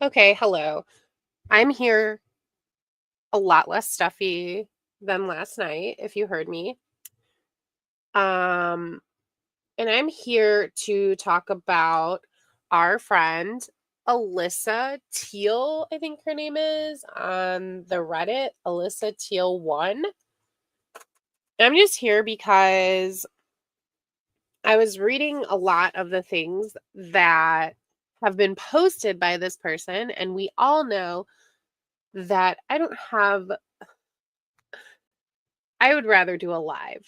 Okay, hello. I'm here a lot less stuffy than last night, if you heard me. Um, and I'm here to talk about our friend Alyssa Teal, I think her name is, on the Reddit, Alyssa Teal 1. I'm just here because I was reading a lot of the things that have been posted by this person, and we all know that I would rather do a live,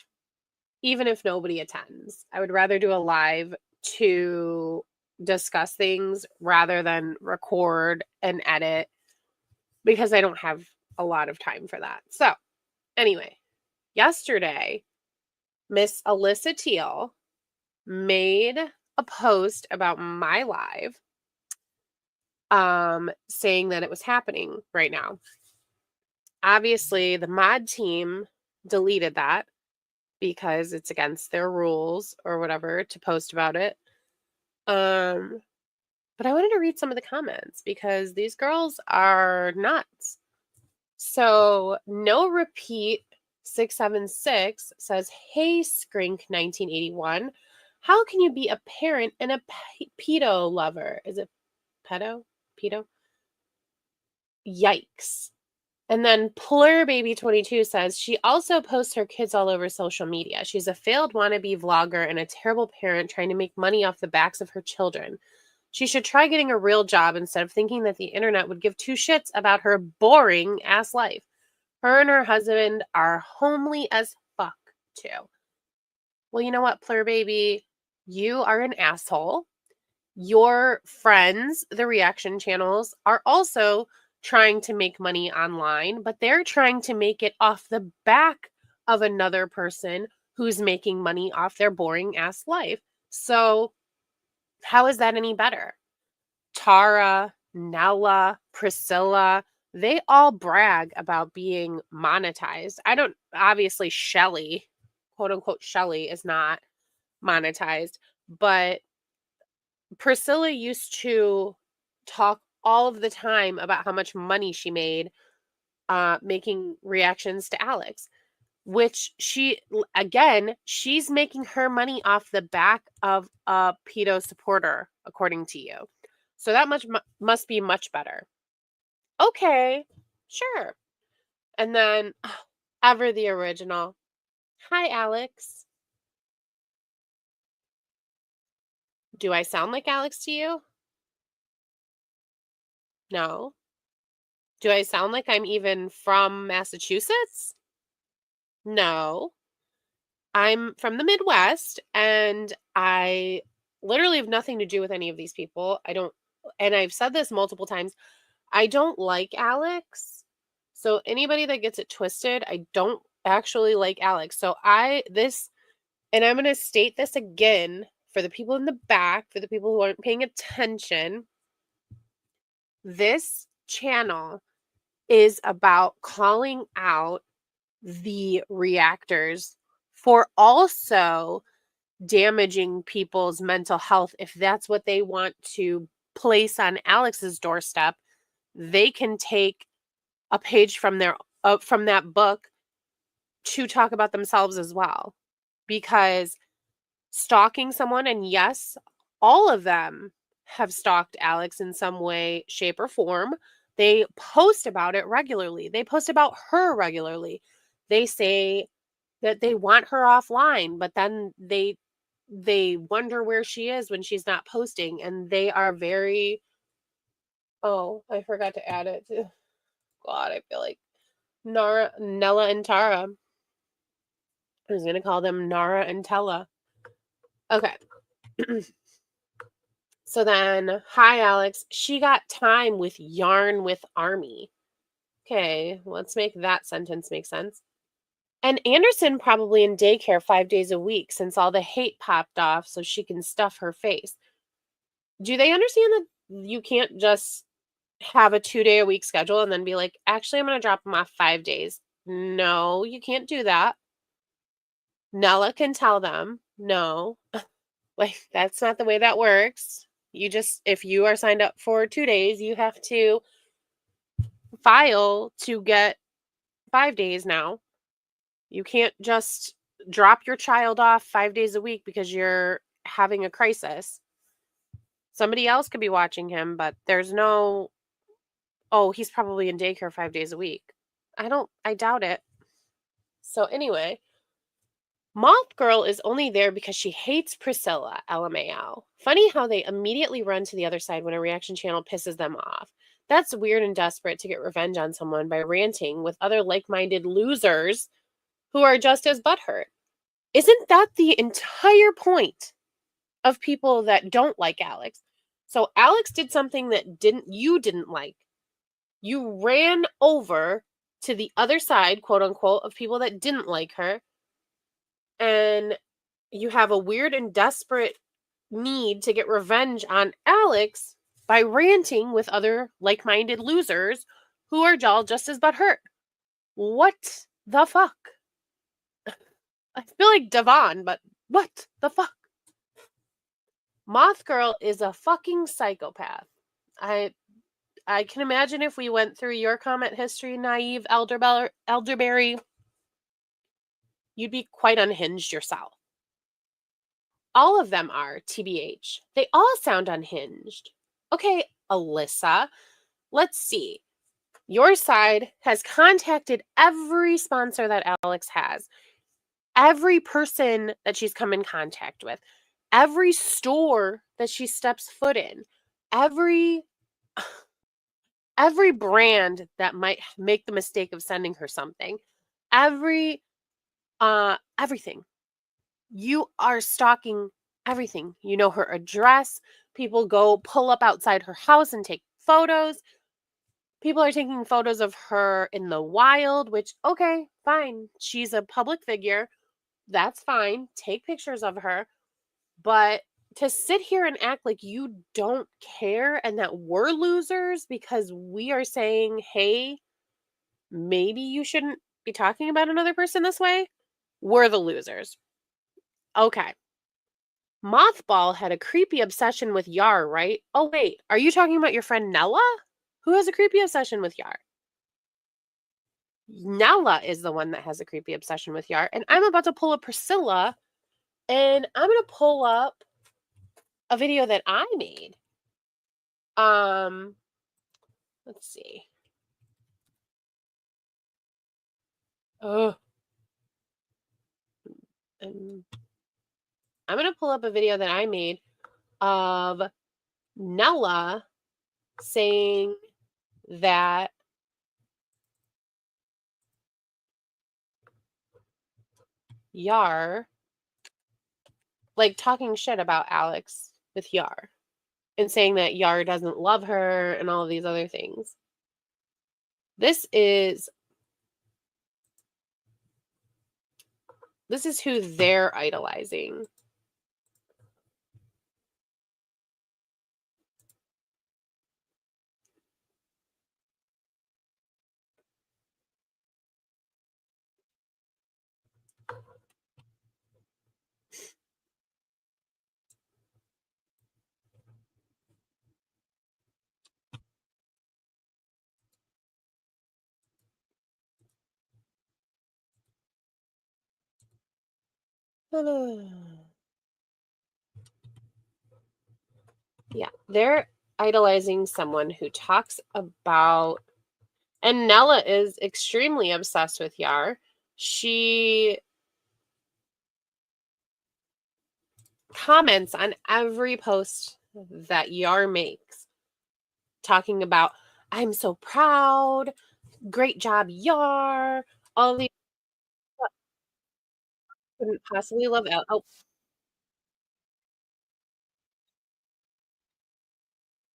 even if nobody attends. I would rather do a live to discuss things rather than record and edit because I don't have a lot of time for that. So, anyway, yesterday, Miss Alyssa Teal made a post about my live saying that it was happening right now. Obviously, the mod team deleted that because it's against their rules or whatever to post about it. But I wanted to read some of the comments because these girls are nuts. So, no repeat 676 says, "Hey Skrink 1981, how can you be a parent and a pedo lover?" Is it pedo? Pedo? Yikes. And then Plur Baby 22 says she also posts her kids all over social media. She's a failed wannabe vlogger and a terrible parent trying to make money off the backs of her children. She should try getting a real job instead of thinking that the internet would give two shits about her boring ass life. Her and her husband are homely as fuck, too. Well, you know what, Plur Baby? You are an asshole. Your friends, the reaction channels, are also trying to make money online, but they're trying to make it off the back of another person who's making money off their boring ass life. So, how is that any better? Tara, Nella, Priscilla, they all brag about being monetized. Obviously, Shelly, quote unquote, Shelly is not monetized, but Priscilla used to talk all of the time about how much money she made making reactions to Alex, which she's making her money off the back of a pedo supporter, according to you. So that must be much better. Okay, sure. And then ever the original. Hi, Alex. Do I sound like Alex to you? No. Do I sound like I'm even from Massachusetts? No. I'm from the Midwest and I literally have nothing to do with any of these people. And I've said this multiple times. I don't like Alex. So anybody that gets it twisted, I don't actually like Alex. And I'm going to state this again for the people in the back, for the people who aren't paying attention. This channel is about calling out the reactors for also damaging people's mental health. If that's what they want to place on Alex's doorstep, they can take a page from from that book to talk about themselves as well. Because stalking someone, and yes, all of them have stalked Alex in some way, shape, or form. They post about it regularly. They post about her regularly. They say that they want her offline, but then they wonder where she is when she's not posting, and they are very oh, I forgot to add it. God, I feel like Nella and Tara. I was gonna call them Nara and Tella. Okay. So then, hi Alex. She got time with Yarn with Army. Okay, let's make that sentence make sense. And Anderson probably in daycare 5 days a week since all the hate popped off so she can stuff her face. Do they understand that you can't just have a 2-day a week schedule and then be like, actually, I'm going to drop them off 5 days? No, you can't do that. Nella can tell them, no, like, that's not the way that works. If you are signed up for 2 days, you have to file to get 5 days now. You can't just drop your child off 5 days a week because you're having a crisis. Somebody else could be watching him, but there's no, "Oh, he's probably in daycare 5 days a week." I doubt it. So anyway, Moth Girl is only there because she hates Priscilla, LMAO. Funny how they immediately run to the other side when a reaction channel pisses them off. That's weird and desperate to get revenge on someone by ranting with other like-minded losers who are just as butthurt. Isn't that the entire point of people that don't like Alex? So Alex did something that you didn't like. You ran over to the other side, quote unquote, of people that didn't like her, and you have a weird and desperate need to get revenge on Alex by ranting with other like-minded losers who are all just as butthurt. What the fuck? I feel like Devon, but what the fuck? Moth Girl is a fucking psychopath. I can imagine if we went through your comment history, naive elderberry, you'd be quite unhinged yourself. All of them are, TBH. They all sound unhinged. Okay, Alyssa, let's see. Your side has contacted every sponsor that Alex has, every person that she's come in contact with, every store that she steps foot in, every brand that might make the mistake of sending her something, everything. You are stalking everything. You know her address. People go pull up outside her house and take photos. People are taking photos of her in the wild, which, okay, fine. She's a public figure. That's fine. Take pictures of her. But to sit here and act like you don't care and that we're losers because we are saying, hey, maybe you shouldn't be talking about another person this way, we're the losers. Okay. Mothball had a creepy obsession with Yar, right? Oh, wait. Are you talking about your friend Nella? Who has a creepy obsession with Yar? Nella is the one that has a creepy obsession with Yar. And I'm about to pull up Priscilla, and I'm going to pull up a video that I made. Let's see. Oh. I'm going to pull up a video that I made of Nella saying that Yar, like talking shit about Alex with Yar and saying that Yar doesn't love her and all of these other things. This is who they're idolizing. Yeah, they're idolizing someone who talks about, and Nella is extremely obsessed with Yar. She comments on every post that Yar makes, talking about, I'm so proud, great job, Yar, all these couldn't possibly love El. Oh,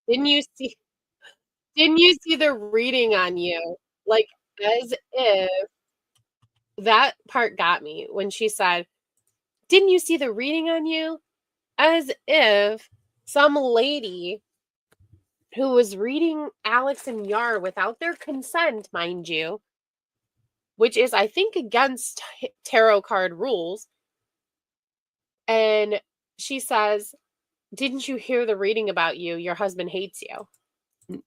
didn't you see the reading on you? Like, as if that part got me when she said, "Didn't you see the reading on you?" As if some lady who was reading Alex and Yar without their consent, mind you, which is, I think, against tarot card rules. And she says, Didn't you hear the reading about you? Your husband hates you.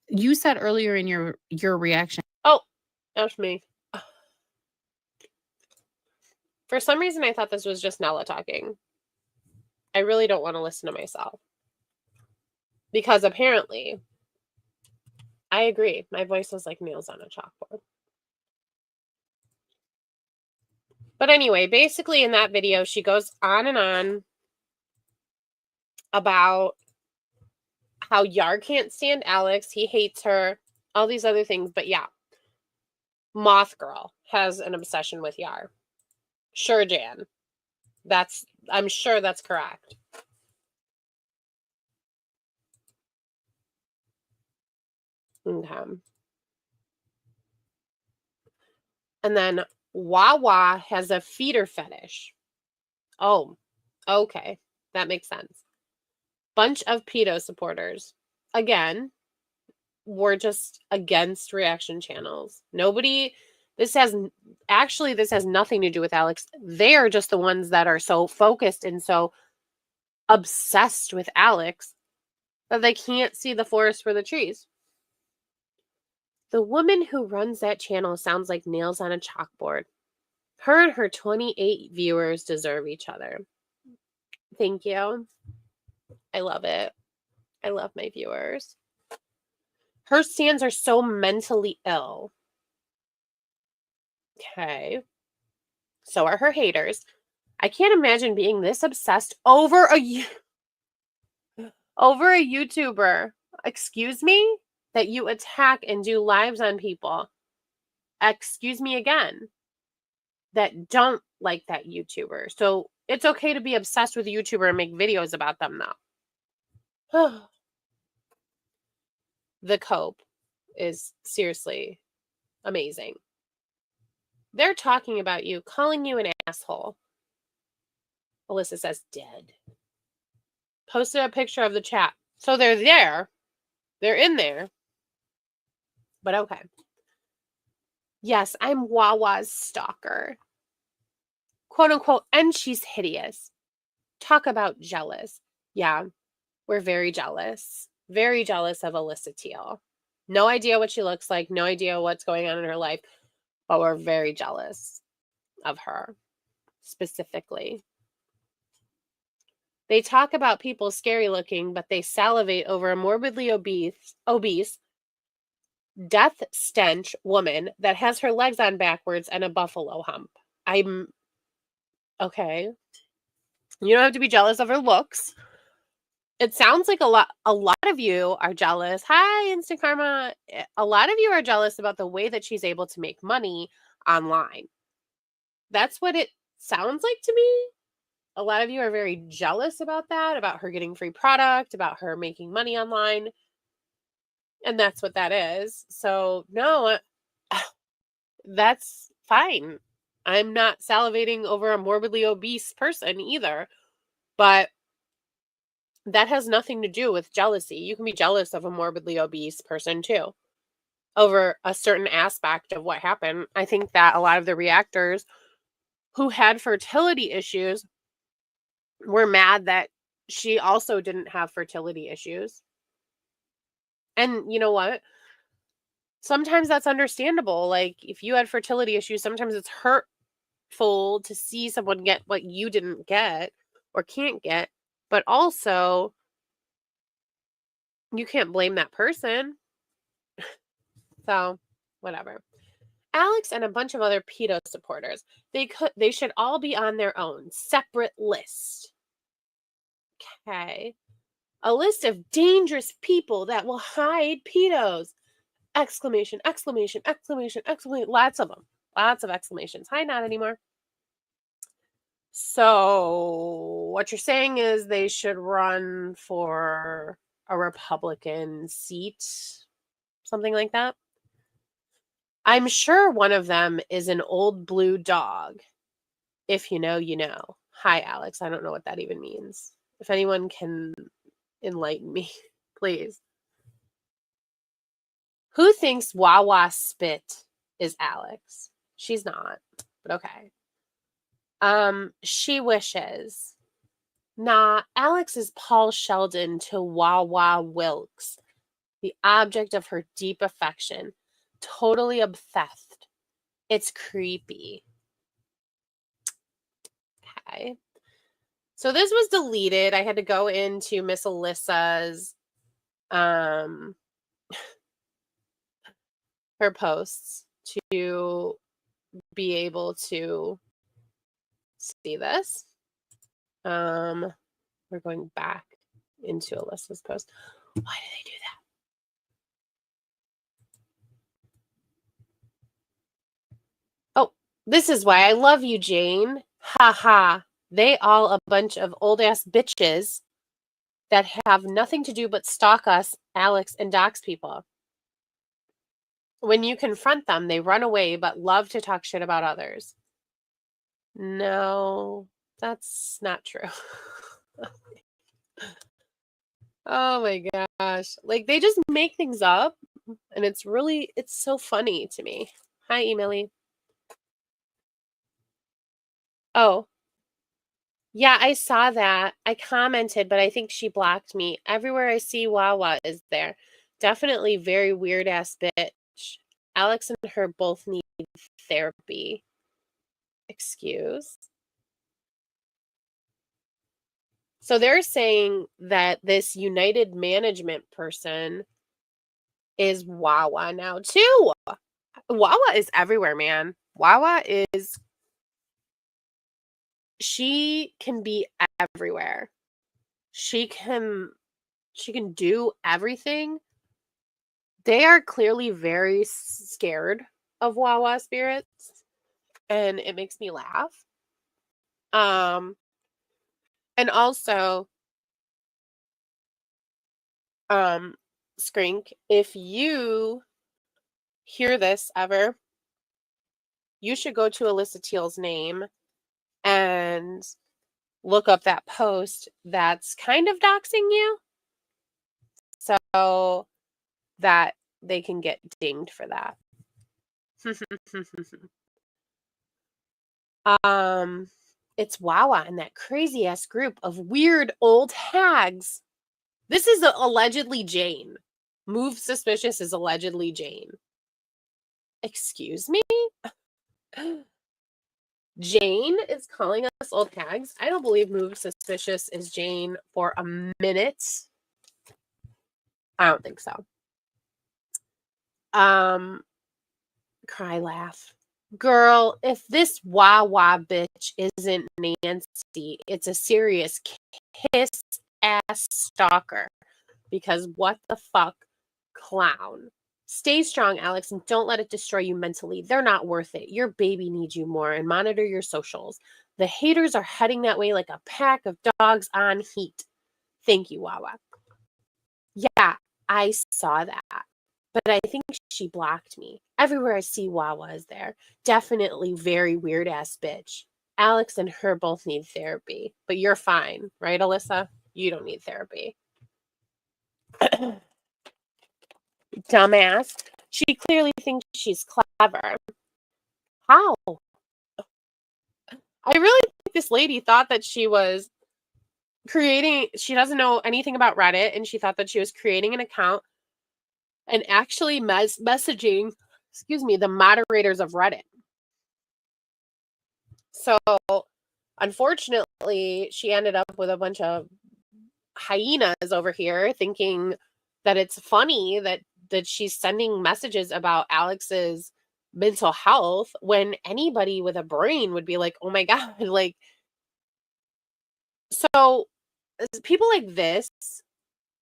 You said earlier in your reaction. Oh, that's me. For some reason, I thought this was just Nella talking. I really don't want to listen to myself. Because apparently, I agree. My voice was like nails on a chalkboard. But anyway, basically in that video, she goes on and on about how Yar can't stand Alex. He hates her. All these other things. But yeah, Moth Girl has an obsession with Yar. Sure, Jan. I'm sure that's correct. Okay. And then Wawa has a feeder fetish. Oh, okay. That makes sense. Bunch of pedo supporters. Again, we're just against reaction channels. This has nothing to do with Alex. They are just the ones that are so focused and so obsessed with Alex that they can't see the forest for the trees. The woman who runs that channel sounds like nails on a chalkboard. Her and her 28 viewers deserve each other. Thank you. I love it. I love my viewers. Her stands are so mentally ill. Okay. So are her haters. I can't imagine being this obsessed over a YouTuber. Excuse me? That you attack and do lives on people. Excuse me again. That don't like that YouTuber. So it's okay to be obsessed with a YouTuber and make videos about them now. The cope is seriously amazing. They're talking about you, calling you an asshole. Alyssa says dead. Posted a picture of the chat. So they're there. They're in there. But okay. Yes, I'm Wawa's stalker. Quote unquote, and she's hideous. Talk about jealous. Yeah, we're very jealous. Very jealous of Alyssa Teal. No idea what she looks like. No idea what's going on in her life. But we're very jealous of her specifically. They talk about people scary looking, but they salivate over a morbidly obese, death stench woman that has her legs on backwards and a buffalo hump. I'm okay. You don't have to be jealous of her looks. It sounds like a lot of you are jealous. Hi, Instant Karma. A lot of you are jealous about the way that she's able to make money online. That's what it sounds like to me. A lot of you are very jealous about that, about her getting free product, about her making money online. And that's what that is. So, no, that's fine. I'm not salivating over a morbidly obese person either. But that has nothing to do with jealousy. You can be jealous of a morbidly obese person too, over a certain aspect of what happened. I think that a lot of the reactors who had fertility issues were mad that she also didn't have fertility issues. And you know what? Sometimes that's understandable. Like if you had fertility issues, sometimes it's hurtful to see someone get what you didn't get or can't get. But also, you can't blame that person. So, whatever. Alex and a bunch of other pedo supporters. They should all be on their own separate list. Okay. A list of dangerous people that will hide pedos. Exclamation, exclamation, exclamation, exclamation. Lots of them. Lots of exclamations. Hi, not anymore. So, what you're saying is they should run for a Republican seat, something like that. I'm sure one of them is an old blue dog. If you know, you know. Hi, Alex. I don't know what that even means. If anyone can enlighten me, please. Who thinks Wawa Spit is Alex? She's not, but okay. She wishes. Nah, Alex is Paul Sheldon to Wawa Wilkes, the object of her deep affection. Totally obsessed. It's creepy. Okay. So this was deleted. I had to go into Miss Alyssa's her posts to be able to see this. We're going back into Alyssa's post. Why do they do that? Oh, this is why I love you, Jane. Ha ha. They all a bunch of old ass bitches that have nothing to do but stalk us, Alex, and dox people. When you confront them, they run away but love to talk shit about others. No, that's not true. Oh my gosh. Like they just make things up and it's so funny to me. Hi, Emily. Oh, yeah, I saw that. I commented, but I think she blocked me. Everywhere I see Wawa is there. Definitely very weird ass bitch. Alex and her both need therapy. Excuse. So they're saying that this United Management person is Wawa now too. Wawa is everywhere, man. Wawa is she can be everywhere. She can do everything. They are clearly very scared of Wawa spirits and it makes me laugh. And also Skrink, if you hear this ever, you should go to Alyssa Teal's name and look up that post that's kind of doxing you so that they can get dinged for that. It's Wawa and that crazy ass group of weird old hags. This is allegedly Jane. Move Suspicious is allegedly Jane. Excuse me? Jane is calling us old hags. I don't believe Move Suspicious is Jane for a minute. I don't think so. Cry laugh. Girl, if this Wawa bitch isn't Nancy, it's a serious kiss ass stalker. Because what the fuck, clown. Stay strong, Alex, and don't let it destroy you mentally. They're not worth it. Your baby needs you more, and monitor your socials. The haters are heading that way like a pack of dogs on heat. Thank you, Wawa. Yeah, I saw that. But I think she blocked me. Everywhere I see Wawa is there. Definitely very weird ass bitch. Alex and her both need therapy. But you're fine, right, Alyssa? You don't need therapy. Dumbass. She clearly thinks she's clever. How? I really think this lady thought that she was she doesn't know anything about Reddit, and she thought that she was creating an account and actually messaging, the moderators of Reddit. So, unfortunately, she ended up with a bunch of hyenas over here thinking that it's funny that she's sending messages about Alex's mental health when anybody with a brain would be like, "Oh my god," like so people like this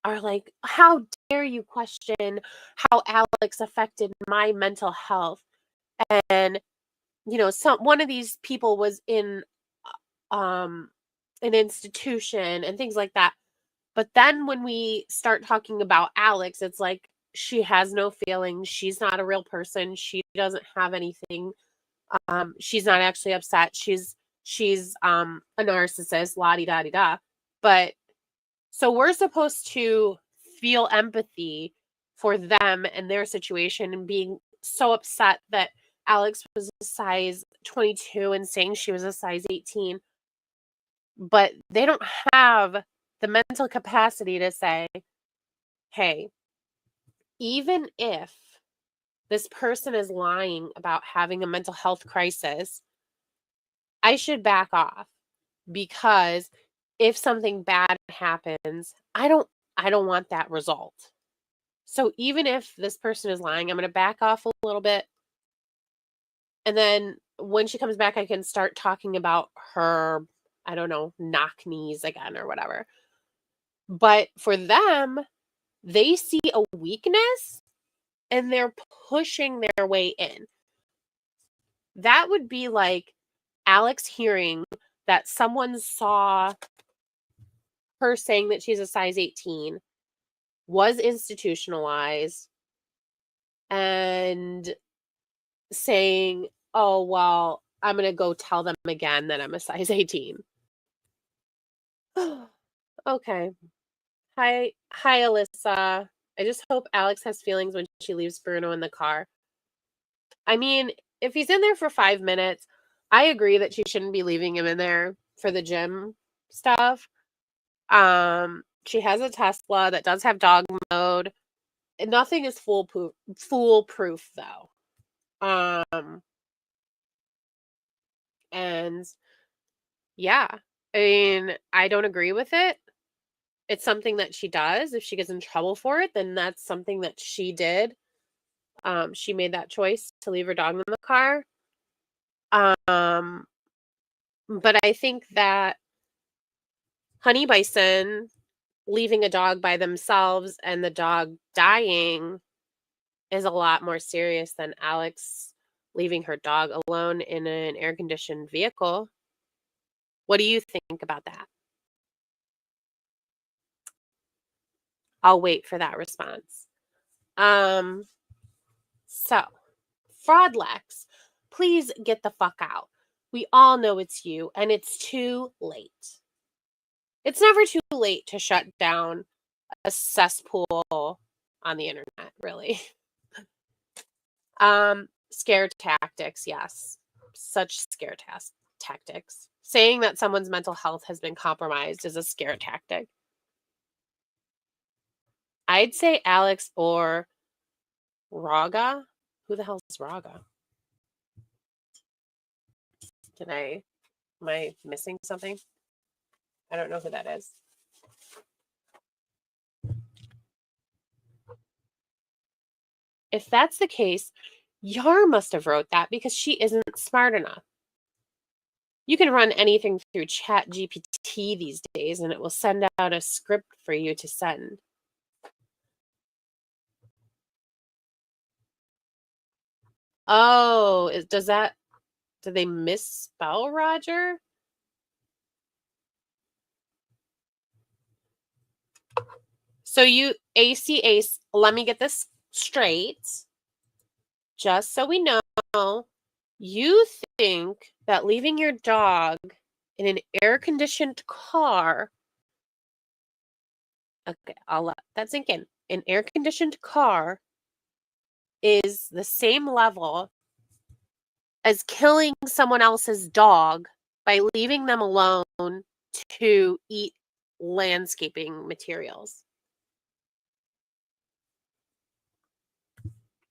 are like, "How dare you question how Alex affected my mental health?" And one of these people was in an institution and things like that. But then when we start talking about Alex, it's like she has no feelings. She's not a real person. She doesn't have anything. She's not actually upset. She's a narcissist, la di da di da. But so we're supposed to feel empathy for them and their situation and being so upset that Alex was a size 22 and saying she was a size 18. but they don't have the mental capacity to say, hey, even if this person is lying about having a mental health crisis, I should back off, because if something bad happens, I don't want that result. So even if this person is lying, I'm going to back off a little bit. And then when she comes back, I can start talking about her, I don't know, knock knees again or whatever. But for them, they see a weakness and they're pushing their way in. That would be like Alex hearing that someone saw her saying that she's a size 18, was institutionalized, and saying, oh, well, I'm going to go tell them again that I'm a size 18. Okay. Hi, Alyssa. I just hope Alex has feelings when she leaves Bruno in the car. I mean, if he's in there for 5 minutes, I agree that she shouldn't be leaving him in there for the gym stuff. She has a Tesla that does have dog mode. Nothing is foolproof though. And yeah, I mean, I don't agree with it. It's something that she does. If she gets in trouble for it, then that's something that she did. She made that choice to leave her dog in the car. But I think that Honey Bison leaving a dog by themselves and the dog dying is a lot more serious than Alex leaving her dog alone in an air-conditioned vehicle. What do you think about that? I'll wait for that response. So, Fraudlex, please get the fuck out. We all know it's you, and it's too late. It's never too late to shut down a cesspool on the internet, really. Scare tactics, yes. Such scare tactics. Saying that someone's mental health has been compromised is a scare tactic. I'd say Alex or Raga. Who the hell is Raga? Am I missing something? I don't know who that is. If that's the case, Yar must have wrote that because she isn't smart enough. You can run anything through Chat GPT these days and it will send out a script for you to send. Oh, did they misspell Roger? So Ace, let me get this straight. Just so we know, you think that leaving your dog in an air-conditioned car, okay, I'll let that sink in. An air-conditioned car is the same level as killing someone else's dog by leaving them alone to eat landscaping materials.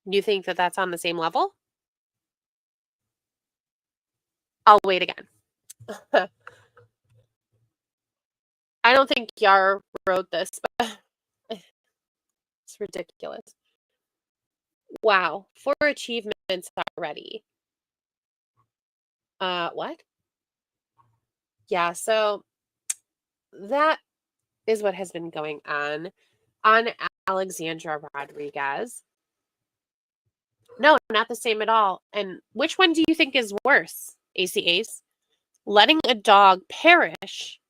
You think that that's on the same level? I'll wait again. I don't think Yar wrote this, but it's ridiculous. Wow, 4 achievements already. What? Yeah, so that is what has been going on Alexandra Rodriguez. No, not the same at all. And which one do you think is worse, Ace? Letting a dog perish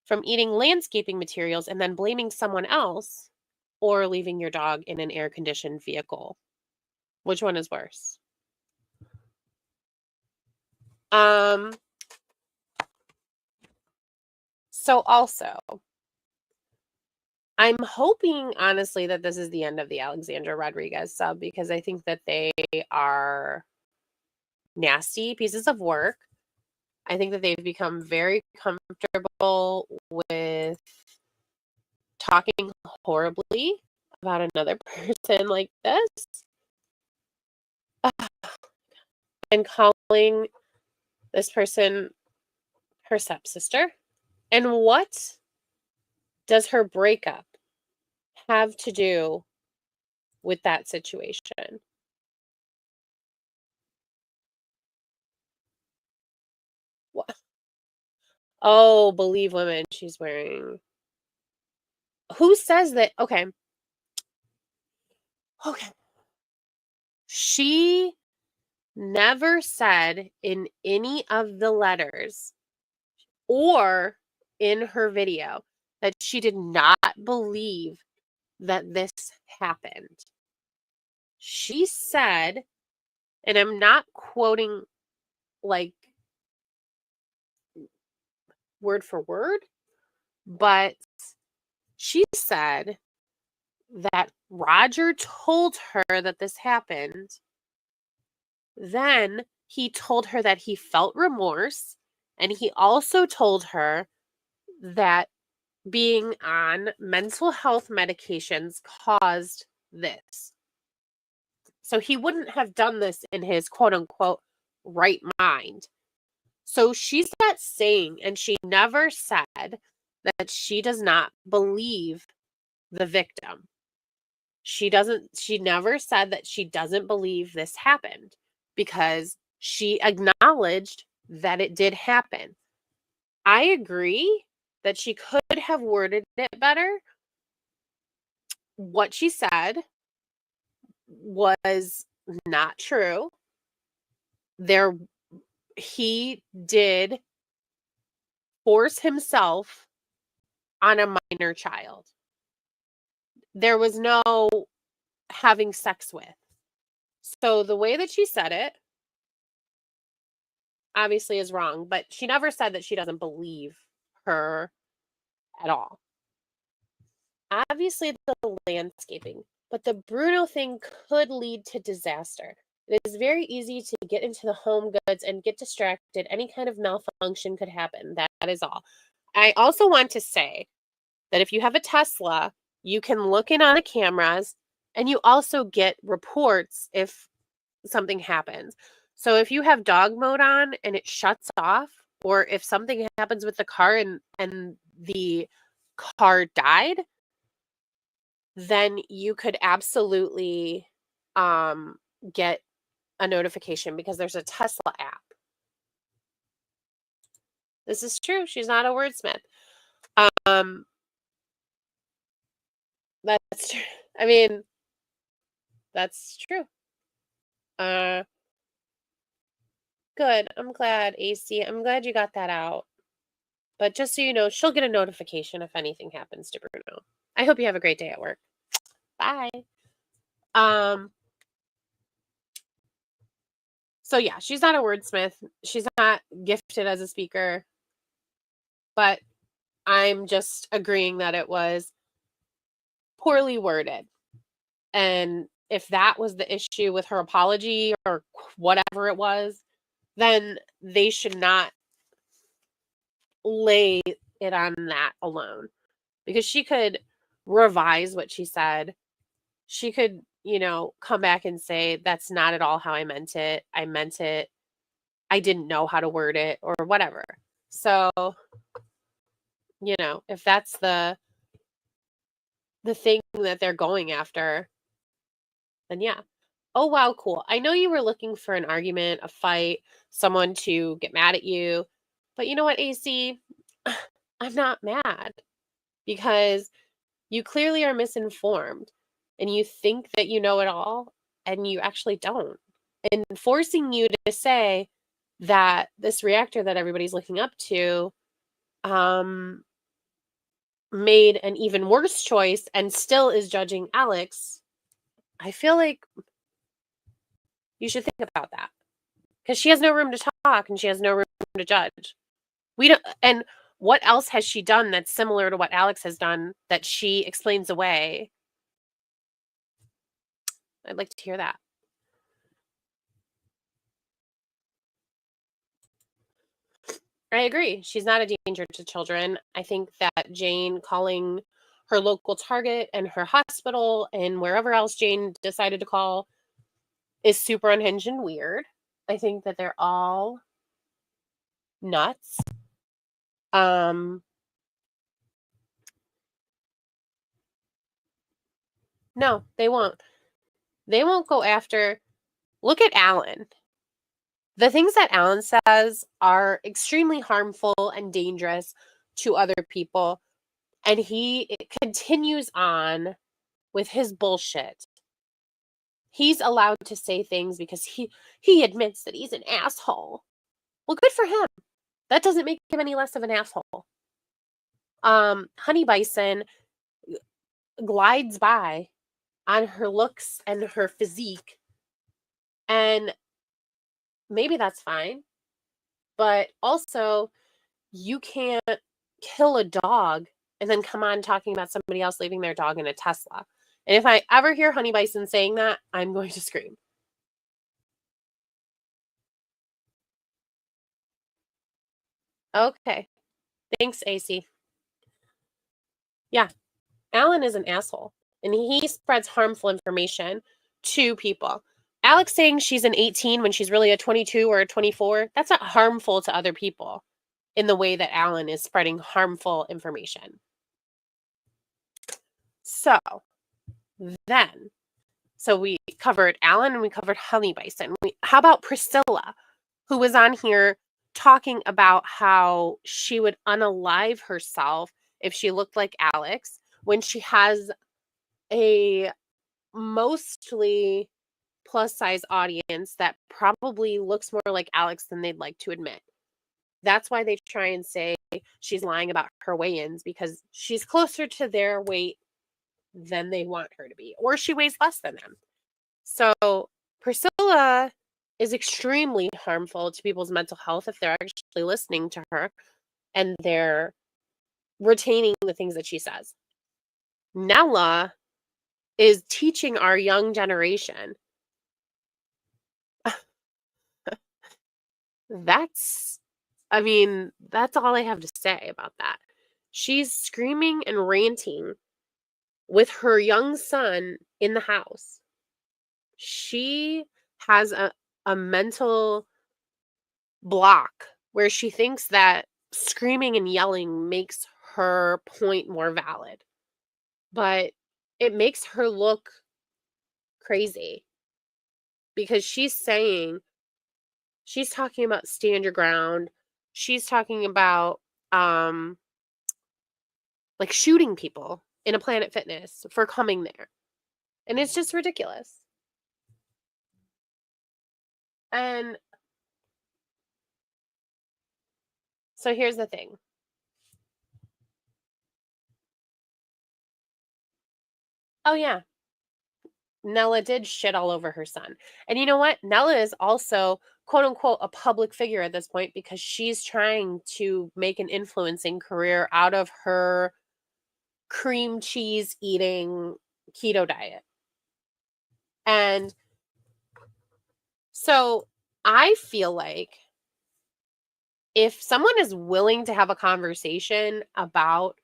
from eating landscaping materials and then blaming someone else, or leaving your dog in an air-conditioned vehicle? Which one is worse? So also, I'm hoping, honestly, that this is the end of the Alexandra Rodriguez sub because I think that they are nasty pieces of work. I think that they've become very comfortable with talking horribly about another person like this and calling this person her stepsister. And what does her breakup have to do with that situation? What? Oh, believe women, she's wearing. Who says that? Okay. Okay. She never said in any of the letters or in her video that she did not believe that this happened. She said, and I'm not quoting like word for word, but she said that Roger told her that this happened. Then he told her that he felt remorse, and he also told her that being on mental health medications caused this. So he wouldn't have done this in his quote unquote right mind. So she's not saying, and she never said that she does not believe the victim. She never said that she doesn't believe this happened because she acknowledged that it did happen. I agree that she could have worded it better. What she said was not true. He did force himself on a minor child. There was no having sex with. So the way that she said it obviously is wrong, but she never said that she doesn't believe her at all. Obviously, the landscaping, but the Bruno thing could lead to disaster. It is very easy to get into the home goods and get distracted. Any kind of malfunction could happen. That is all. I also want to say that if you have a Tesla, you can look in on the cameras and you also get reports if something happens. So if you have dog mode on and it shuts off, or if something happens with the car and the car died, then you could absolutely get a notification because there's a Tesla app. This is true. She's not a wordsmith. That's true. I mean, that's true. Good. I'm glad, AC. I'm glad you got that out. But just so you know, she'll get a notification if anything happens to Bruno. I hope you have a great day at work. Bye. So yeah, she's not a wordsmith. She's not gifted as a speaker. But I'm just agreeing that it was poorly worded. And if that was the issue with her apology or whatever it was, then they should not lay it on that alone. Because she could revise what she said. She could, come back and say, that's not at all how I meant it. I meant it. I didn't know how to word it or whatever. So, if that's the thing that they're going after, then yeah. Oh, wow, cool. I know you were looking for an argument, a fight, someone to get mad at you. But you know what, AC? I'm not mad because you clearly are misinformed and you think that you know it all and you actually don't. And forcing you to say that this reactor that everybody's looking up to made an even worse choice and still is judging Alex, I feel like you should think about that because she has no room to talk and she has no room to judge. We don't, and what else has she done that's similar to what Alex has done that she explains away? I'd like to hear that. I agree. She's not a danger to children. I think that Jane calling her local Target and her hospital and wherever else Jane decided to call is super unhinged and weird. I think that they're all nuts. Um, no, they won't. They won't go after. Look at Alan. The things that Alan says are extremely harmful and dangerous to other people. And he continues on with his bullshit. He's allowed to say things because he admits that he's an asshole. Well, good for him. That doesn't make him any less of an asshole. Honey Bison glides by on her looks and her physique, and maybe that's fine. But also, you can't kill a dog and then come on talking about somebody else leaving their dog in a Tesla. And if I ever hear Honey Bison saying that, I'm going to scream. Okay. Thanks, AC. Yeah, Alan is an asshole and he spreads harmful information to people. Alex saying she's an 18 when she's really a 22 or a 24, that's not harmful to other people in the way that Alan is spreading harmful information. So then, so we covered Alan and we covered Honey Bison. How about Priscilla, who was on here talking about how she would unalive herself if she looked like Alex when she has a mostly plus size audience that probably looks more like Alex than they'd like to admit. That's why they try and say she's lying about her weigh-ins because she's closer to their weight than they want her to be, or she weighs less than them. So Priscilla is extremely harmful to people's mental health if they're actually listening to her and they're retaining the things that she says. Nella is teaching our young generation. That's that's all I have to say about that. She's screaming and ranting with her young son in the house. She has a mental block where she thinks that screaming and yelling makes her point more valid. But it makes her look crazy because she's talking about stand your ground. She's talking about like shooting people in a Planet Fitness for coming there. And it's just ridiculous. And so here's the thing. Oh yeah, Nella did shit all over her son. And you know what? Nella is also quote unquote a public figure at this point because she's trying to make an influencing career out of her cream cheese eating keto diet. And so I feel like if someone is willing to have a conversation about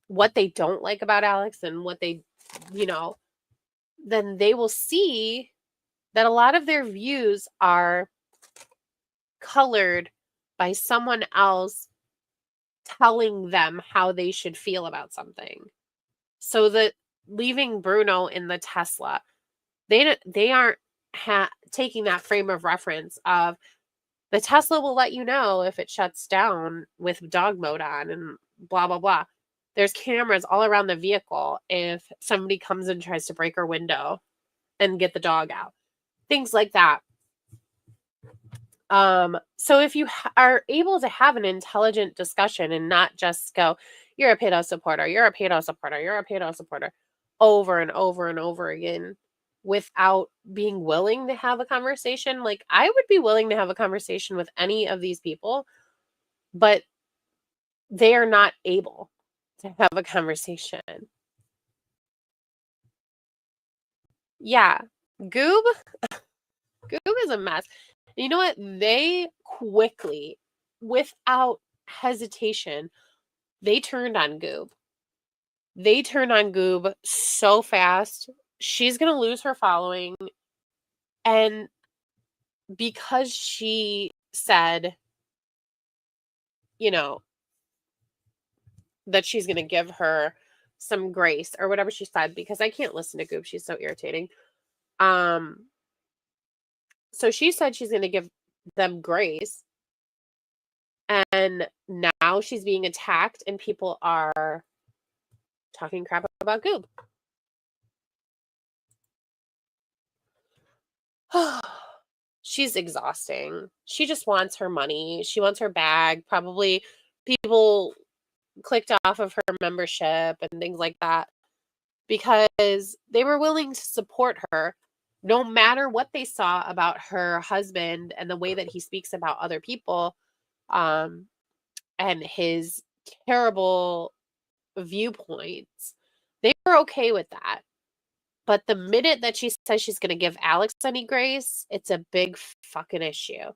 what they don't like about Alex and what they, you know, then they will see that a lot of their views are colored by someone else telling them how they should feel about something. So that leaving Bruno in the Tesla, they aren't taking that frame of reference of the Tesla will let you know if it shuts down with dog mode on and blah blah blah. There's cameras all around the vehicle if somebody comes and tries to break her window and get the dog out. Things like that. So if you are able to have an intelligent discussion and not just go, you're a pedo supporter, you're a pedo supporter, you're a pedo supporter, over and over and over again, without being willing to have a conversation, like I would be willing to have a conversation with any of these people, but they are not able to have a conversation. Yeah, Goob is a mess. You know what? They quickly without hesitation, they turned on Goob. They turned on Goob so fast. She's going to lose her following. And because she said, you know, that she's going to give her some grace or whatever she said, because I can't listen to Goob. She's so irritating. So she said she's going to give them grace. And now she's being attacked and people are talking crap about Goob. She's exhausting. She just wants her money. She wants her bag. Probably people clicked off of her membership and things like that because they were willing to support her no matter what they saw about her husband and the way that he speaks about other people, and his terrible viewpoints. They were okay with that. But the minute that she says she's going to give Alex any grace, it's a big fucking issue.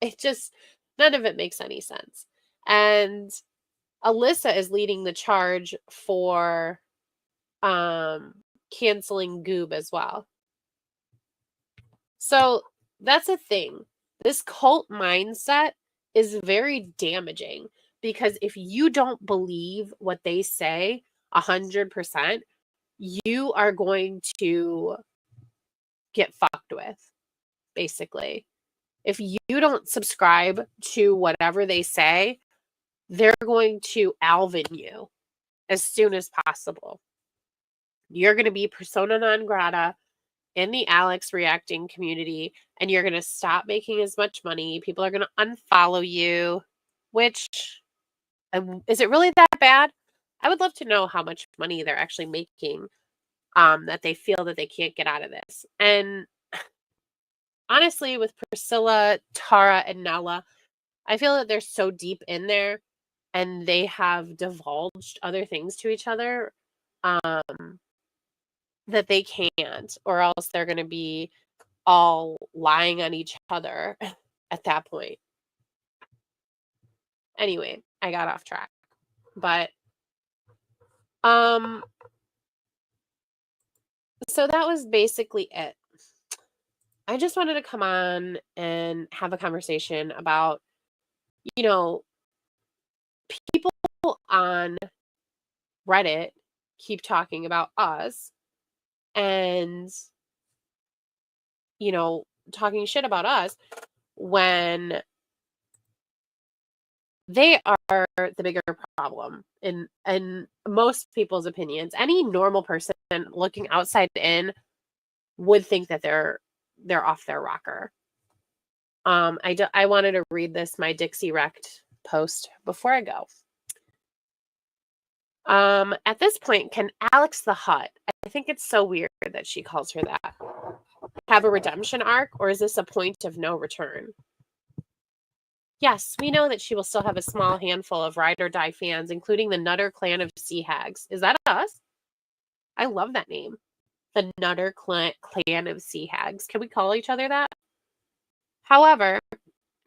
It just, none of it makes any sense. And Alyssa is leading the charge for canceling Goob as well. So that's a thing. This cult mindset is very damaging because if you don't believe what they say 100%, you are going to get fucked with, basically. If you don't subscribe to whatever they say, they're going to Alvin you as soon as possible. You're going to be persona non grata in the Alex reacting community, and you're going to stop making as much money. People are going to unfollow you, which, is it really that bad? I would love to know how much money they're actually making, that they feel that they can't get out of this. And honestly, with Priscilla, Tara, and Nella, I feel that they're so deep in there and they have divulged other things to each other, that they can't, or else they're going to be all lying on each other at that point. Anyway, I got off track. But so that was basically it. I just wanted to come on and have a conversation about, people on Reddit keep talking about us and, talking shit about us when they are the bigger problem in most people's opinions. Any normal person looking outside in would think that they're off their rocker. I wanted to read my Dixie Wrecked post before I go. At this point, can Alex the Hut, I think it's so weird that she calls her that, have a redemption arc, or is this a point of no return? Yes, we know that she will still have a small handful of ride or die fans, including the Nutter clan of Sea Hags. Is that us? I love that name. The Nutter clan of Sea Hags. Can we call each other that? However,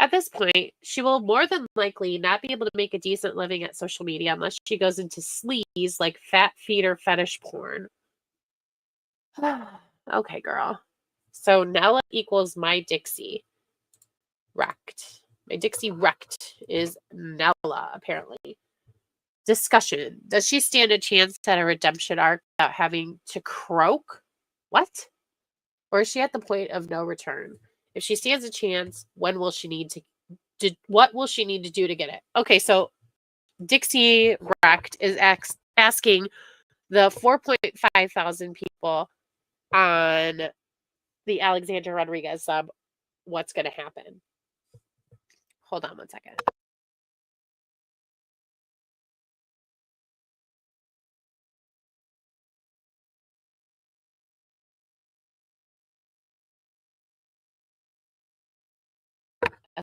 at this point, she will more than likely not be able to make a decent living at social media unless she goes into sleaze like fat feeder fetish porn. Okay, girl. So Nella equals my Dixie Wrecked. My Dixie Wrecked is Nella, apparently. Discussion. Does she stand a chance at a redemption arc without having to croak? What? Or is she at the point of no return? If she stands a chance, when will she need to what will she need to do to get it? Okay, so Dixie Wrecked is asking the 4.5 thousand people on the Alexandra Rodriguez sub what's going to happen. Hold on one second.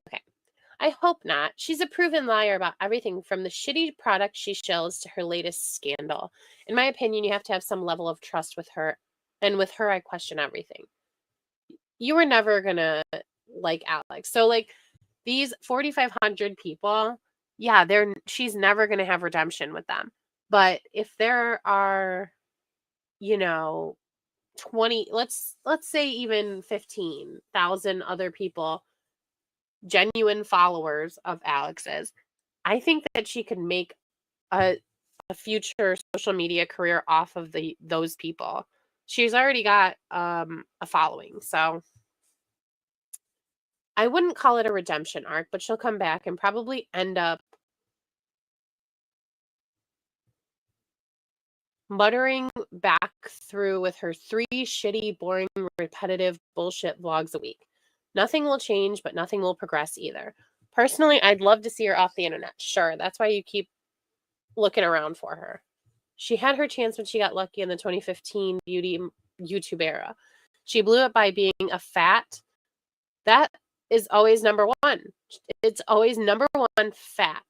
Okay. I hope not. She's a proven liar about everything from the shitty product she shells to her latest scandal. In my opinion, you have to have some level of trust with her. And with her, I question everything. You were never going to like Alex. So like these 4,500 people, yeah, she's never going to have redemption with them. But if there are, 20, let's say even 15,000 other people, genuine followers of Alex's, I think that she could make a future social media career off of those people. She's already got a following, so I wouldn't call it a redemption arc, but she'll come back and probably end up muttering back through with her 3 shitty, boring, repetitive bullshit vlogs a week. Nothing will change, but nothing will progress either. Personally, I'd love to see her off the internet. Sure, that's why you keep looking around for her. She had her chance when she got lucky in the 2015 beauty YouTube era. She blew it by being a fat. That is always number one. It's always number one, fat.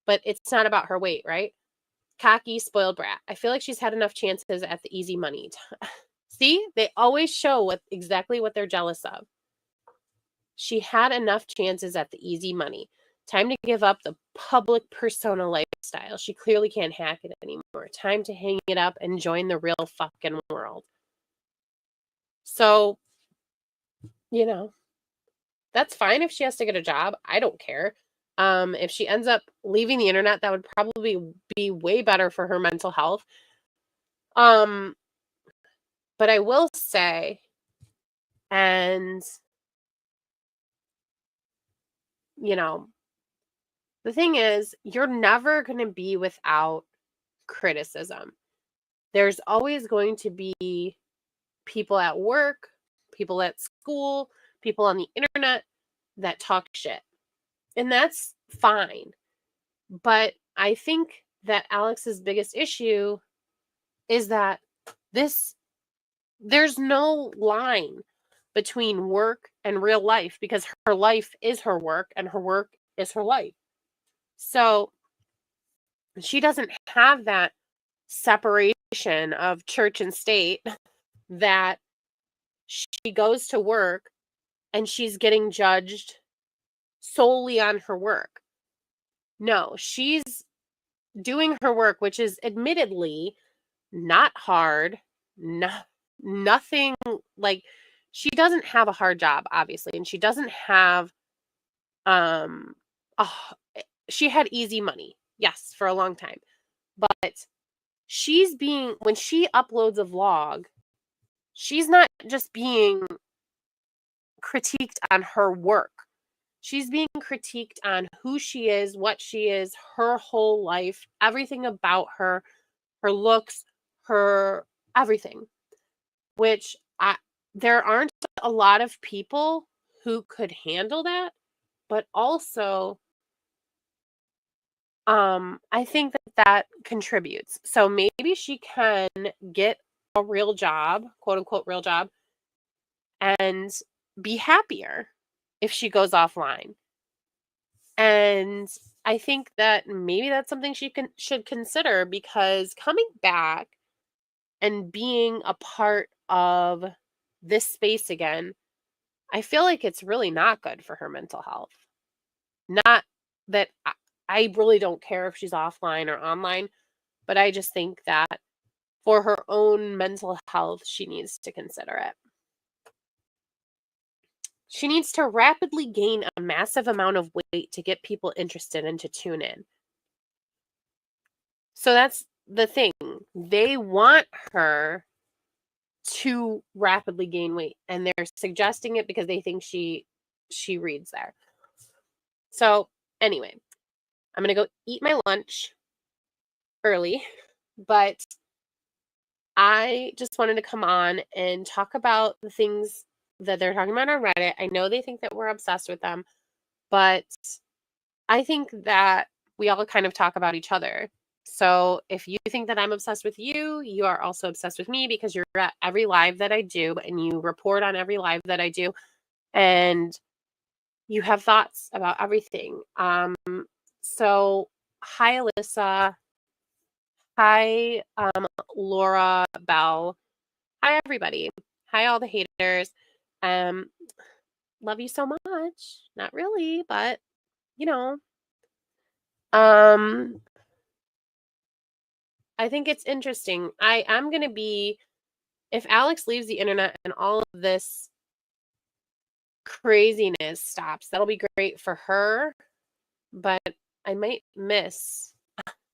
But it's not about her weight, right? Cocky, spoiled brat. I feel like she's had enough chances at the easy money. See, they always show exactly what they're jealous of. She had enough chances at the easy money. Time to give up the public persona lifestyle. She clearly can't hack it anymore. Time to hang it up and join the real fucking world. So, that's fine if she has to get a job. I don't care. If she ends up leaving the internet, that would probably be way better for her mental health. But I will say, and the thing is, you're never going to be without criticism. There's always going to be people at work, people at school, people on the internet that talk shit. And that's fine. But I think that Alex's biggest issue is that there's no line between work and real life because her life is her work and her work is her life. So she doesn't have that separation of church and state that she goes to work and she's getting judged solely on her work. No, she's doing her work, which is admittedly not hard, nothing like she doesn't have a hard job, obviously, and she doesn't have um she had easy money, yes, for a long time. But when she uploads a vlog, she's not just being critiqued on her work. She's being critiqued on who she is, what she is, her whole life, everything about her looks, her everything. Which there aren't a lot of people who could handle that, but also I think that contributes. So maybe she can get a real job, quote unquote real job, and be happier if she goes offline. And I think that maybe that's something she should consider, because coming back and being a part of this space again, I feel like it's really not good for her mental health. Not that I really don't care if she's offline or online, but I just think that for her own mental health, she needs to consider it. She needs to rapidly gain a massive amount of weight to get people interested and to tune in. So that's the thing. They want her to rapidly gain weight, and they're suggesting it because they think she reads there. So anyway, I'm going to go eat my lunch early, but I just wanted to come on and talk about the things that they're talking about on Reddit. I know they think that we're obsessed with them, but I think that we all kind of talk about each other. So if you think that I'm obsessed with you, you are also obsessed with me because you're at every live that I do and you report on every live that I do and you have thoughts about everything. So hi, Alyssa. Hi, Laura Bell. Hi, everybody. Hi, all the haters. Um, love you so much. Not really, but you know. Um, I think it's interesting. I am going to be, if Alex leaves the internet and all of this craziness stops, that'll be great for her, but I might miss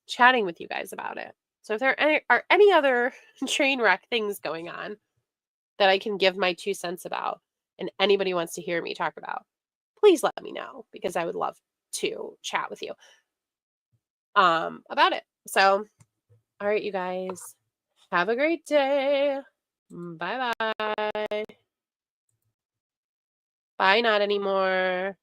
chatting with you guys about it. So if there are any other train wreck things going on that I can give my 2 cents about and anybody wants to hear me talk about, please let me know because I would love to chat with you about it. So, all right, you guys, have a great day. Bye bye. Bye, not anymore.